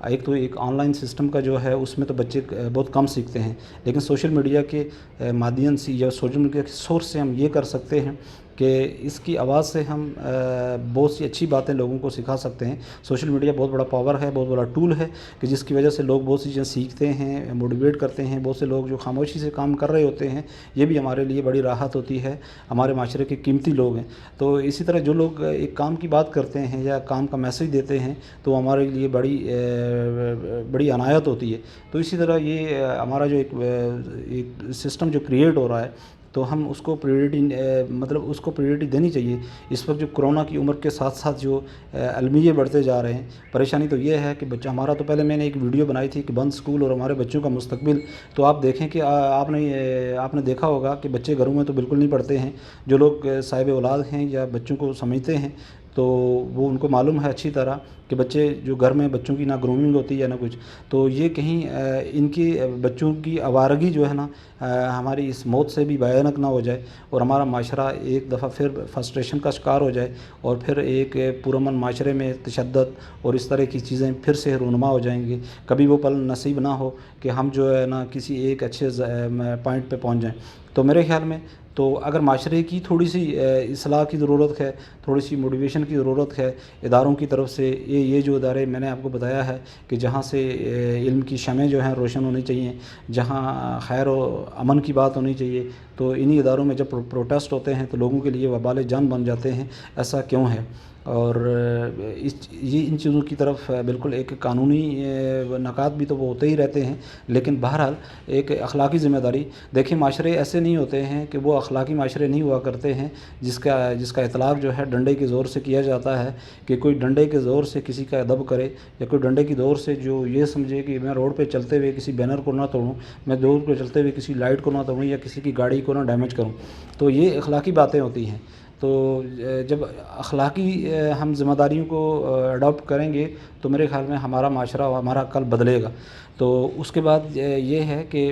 ایک تو ایک آن لائن سسٹم کا جو ہے اس میں تو بچے بہت کم سیکھتے ہیں، لیکن سوشل میڈیا کے مادھیم سے یا سوشل میڈیا کے سورس سے ہم یہ کر سکتے ہیں کہ اس کی آواز سے ہم بہت سی اچھی باتیں لوگوں کو سکھا سکتے ہیں۔ سوشل میڈیا بہت بڑا پاور ہے، بہت بڑا ٹول ہے کہ جس کی وجہ سے لوگ بہت سی چیزیں سیکھتے ہیں، موٹیویٹ کرتے ہیں۔ بہت سے لوگ جو خاموشی سے کام کر رہے ہوتے ہیں، یہ بھی ہمارے لیے بڑی راحت ہوتی ہے، ہمارے معاشرے کے قیمتی لوگ ہیں۔ تو اسی طرح جو لوگ ایک کام کی بات کرتے ہیں یا کام کا میسج دیتے ہیں تو ہمارے لیے بڑی عنایت ہوتی ہے۔ تو اسی طرح یہ ہمارا جو ایک سسٹم جو کریٹ ہو رہا ہے، تو ہم اس کو پریورٹی مطلب اس کو پریورٹی دینی چاہیے۔ اس وقت جو کرونا کی عمر کے ساتھ ساتھ جو المیے بڑھتے جا رہے ہیں، پریشانی تو یہ ہے کہ بچہ ہمارا، تو پہلے میں نے ایک ویڈیو بنائی تھی کہ بند اسکول اور ہمارے بچوں کا مستقبل، تو آپ دیکھیں کہ آپ نے دیکھا ہوگا کہ بچے گھروں میں تو بالکل نہیں پڑھتے ہیں۔ جو لوگ صاحب اولاد ہیں یا بچوں کو سمجھتے ہیں تو وہ ان کو معلوم ہے اچھی طرح کہ بچے جو گھر میں بچوں کی نہ گرومنگ ہوتی ہے نہ کچھ، تو یہ کہیں ان کی بچوں کی آوارگی جو ہے نا ہماری اس موت سے بھی بھیانک نہ ہو جائے اور ہمارا معاشرہ ایک دفعہ پھر فرسٹریشن کا شکار ہو جائے اور پھر ایک پرامن معاشرے میں تشدد اور اس طرح کی چیزیں پھر سے رونما ہو جائیں گی۔ کبھی وہ پل نصیب نہ ہو کہ ہم جو ہے نا کسی ایک اچھے پوائنٹ پہ پہنچ جائیں۔ تو میرے خیال میں تو اگر معاشرے کی تھوڑی سی اصلاح کی ضرورت ہے، تھوڑی سی موٹیویشن کی ضرورت ہے اداروں کی طرف سے، یہ جو ادارے میں نے آپ کو بتایا ہے کہ جہاں سے علم کی شمعیں جو ہیں روشن ہونی چاہیے، جہاں خیر و امن کی بات ہونی چاہیے، تو انہی اداروں میں جب پروٹیسٹ ہوتے ہیں تو لوگوں کے لیے وبال جان بن جاتے ہیں۔ ایسا کیوں ہے؟ اور ان چیزوں کی طرف بالکل ایک قانونی نکات بھی تو وہ ہوتے ہی رہتے ہیں، لیکن بہرحال ایک اخلاقی ذمہ داری، دیکھیں معاشرے ایسے نہیں ہوتے ہیں کہ وہ اخلاقی معاشرے نہیں ہوا کرتے ہیں جس کا اطلاق جو ہے ڈنڈے کے زور سے کیا جاتا ہے، کہ کوئی ڈنڈے کے زور سے کسی کا ادب کرے یا کوئی ڈنڈے کی زور سے جو یہ سمجھے کہ میں روڈ پہ چلتے ہوئے کسی بینر کو نہ توڑوں، میں روڈ پہ چلتے ہوئے کسی لائٹ کو نہ توڑوں یا کسی کی گاڑی کو نہ ڈیمیج کروں، تو یہ اخلاقی باتیں ہوتی ہیں۔ تو جب اخلاقی ہم ذمہ داریوں کو اڈاپٹ کریں گے تو میرے خیال میں ہمارا معاشرہ اور ہمارا کل بدلے گا۔ تو اس کے بعد یہ ہے کہ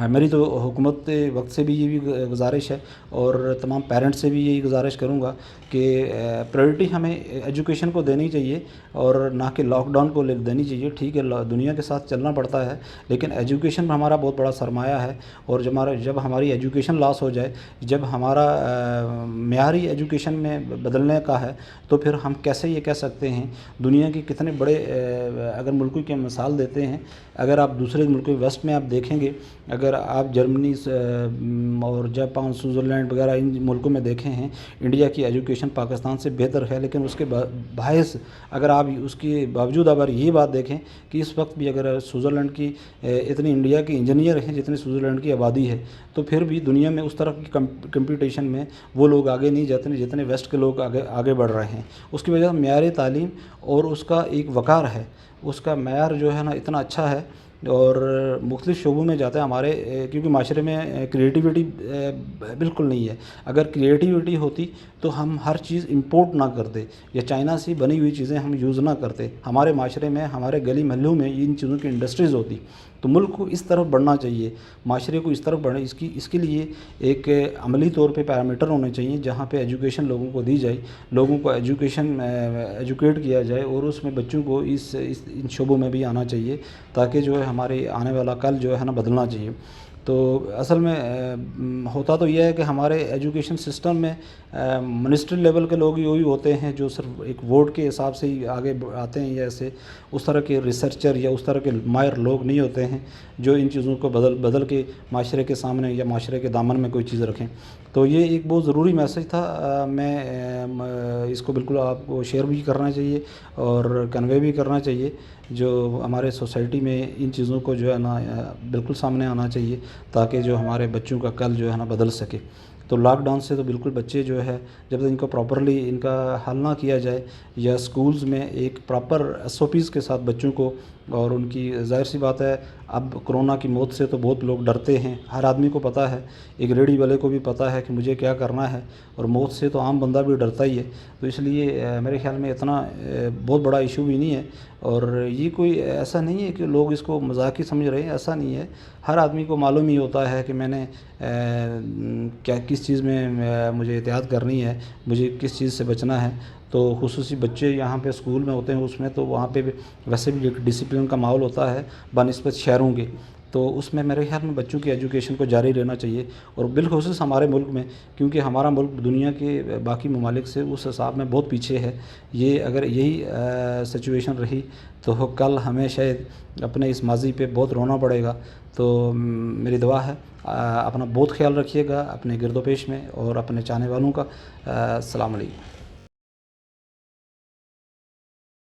میری تو حکومت وقت سے بھی یہ بھی گزارش ہے اور تمام پیرنٹس سے بھی یہی گزارش کروں گا کہ پریورٹی ہمیں ایجوکیشن کو دینی چاہیے اور نہ کہ لاک ڈاؤن کو دینی چاہیے۔ ٹھیک ہے دنیا کے ساتھ چلنا پڑتا ہے، لیکن ایجوکیشن میں ہمارا بہت بڑا سرمایہ ہے، اور جب ہماری ایجوکیشن لاس ہو جائے، جب ہمارا معیاری ایجوکیشن میں بدلنے کا ہے، تو پھر ہم کیسے یہ کہہ سکتے ہیں؟ دنیا کے کتنے بڑے اگر ملکوں کی مثال دیتے ہیں، اگر آپ دوسرے ملکوں ویسٹ میں آپ دیکھیں گے، اگر آپ جرمنی اور جاپان، سوئٹزرلینڈ وغیرہ ان ملکوں میں دیکھے ہیں، انڈیا کی ایجوکیشن پاکستان سے بہتر ہے، لیکن اس کے باعث اگر آپ اس کے باوجود اگر یہ بات دیکھیں کہ اس وقت بھی اگر سوئٹزرلینڈ کی اتنی انڈیا کے انجینئر ہیں جتنی سوئٹزرلینڈ کی آبادی ہے، تو پھر بھی دنیا میں اس طرح کی کمپٹیشن میں وہ لوگ آگے نہیں جاتے جتنے ویسٹ کے لوگ آگے بڑھ رہے ہیں۔ اس کی وجہ معیار تعلیم اور اس کا ایک وقار ہے، اس کا معیار جو ہے نا اتنا اچھا ہے، اور مختلف شعبوں میں جاتا ہے ہمارے، کیونکہ معاشرے میں کریٹیوٹی بالکل نہیں ہے۔ اگر کریٹیوٹی ہوتی تو ہم ہر چیز امپورٹ نہ کرتے یا چائنا سے بنی ہوئی چیزیں ہم یوز نہ کرتے، ہمارے معاشرے میں، ہمارے گلی محلوں میں ان چیزوں کی انڈسٹریز ہوتی۔ تو ملک کو اس طرف بڑھنا چاہیے، معاشرے کو اس طرف بڑھنا، اس کے لیے ایک عملی طور پہ پیرامیٹر ہونے چاہیے جہاں پہ ایجوکیشن لوگوں کو دی جائے، لوگوں کو ایجوکیٹ کیا جائے، اور اس میں بچوں کو ان شعبوں میں بھی آنا چاہیے، تاکہ جو ہے ہمارے آنے والا کل جو ہے نا بدلنا چاہیے۔ تو اصل میں ہوتا تو یہ ہے کہ ہمارے ایجوکیشن سسٹم میں منسٹری لیول کے لوگ ہی ہوتے ہیں جو صرف ایک ووٹ کے حساب سے ہی آگے آتے ہیں، یا ایسے اس طرح کے ریسرچر یا اس طرح کے ماہر لوگ نہیں ہوتے ہیں جو ان چیزوں کو بدل کے معاشرے کے سامنے یا معاشرے کے دامن میں کوئی چیز رکھیں۔ تو یہ ایک بہت ضروری میسج تھا، میں اس کو بالکل آپ کو شیئر بھی کرنا چاہیے اور کنوے بھی کرنا چاہیے، جو ہمارے سوسائٹی میں ان چیزوں کو جو ہے نا بالکل سامنے آنا چاہیے، تاکہ جو ہمارے بچوں کا کل جو ہے نا بدل سکے۔ تو لاک ڈاؤن سے تو بالکل بچے جو ہے جب تک ان کو پراپرلی ان کا حل نہ کیا جائے، یا سکولز میں ایک پراپر SOPs کے ساتھ بچوں کو، اور ان کی ظاہر سی بات ہے اب کرونا کی موت سے تو بہت لوگ ڈرتے ہیں، ہر آدمی کو پتہ ہے، ایک ریڑھی والے کو بھی پتہ ہے کہ مجھے کیا کرنا ہے، اور موت سے تو عام بندہ بھی ڈرتا ہی ہے۔ تو اس لیے میرے خیال میں اتنا بہت بڑا ایشو بھی نہیں ہے، اور یہ کوئی ایسا نہیں ہے کہ لوگ اس کو مذاقی سمجھ رہے ہیں، ایسا نہیں ہے۔ ہر آدمی کو معلوم ہی ہوتا ہے کہ میں نے کس چیز میں مجھے احتیاط کرنی ہے، مجھے کس چیز سے بچنا ہے۔ تو خصوصی بچے یہاں پہ اسکول میں ہوتے ہیں اس میں، تو وہاں پہ بھی ویسے بھی ایک ڈسپلن کا ماحول ہوتا ہے بنسبت شہروں کے، تو اس میں میرے خیال میں بچوں کی ایجوکیشن کو جاری رہنا چاہیے، اور بالخصوص ہمارے ملک میں، کیونکہ ہمارا ملک دنیا کے باقی ممالک سے اس حساب میں بہت پیچھے ہے۔ یہ اگر یہی سچویشن رہی تو کل ہمیں شاید اپنے اس ماضی پہ بہت رونا پڑے گا۔ تو میری دعا ہے اپنا بہت خیال رکھیے گا اپنے گرد و پیش میں اور اپنے چاہنے والوں کا۔ السلام علیکم۔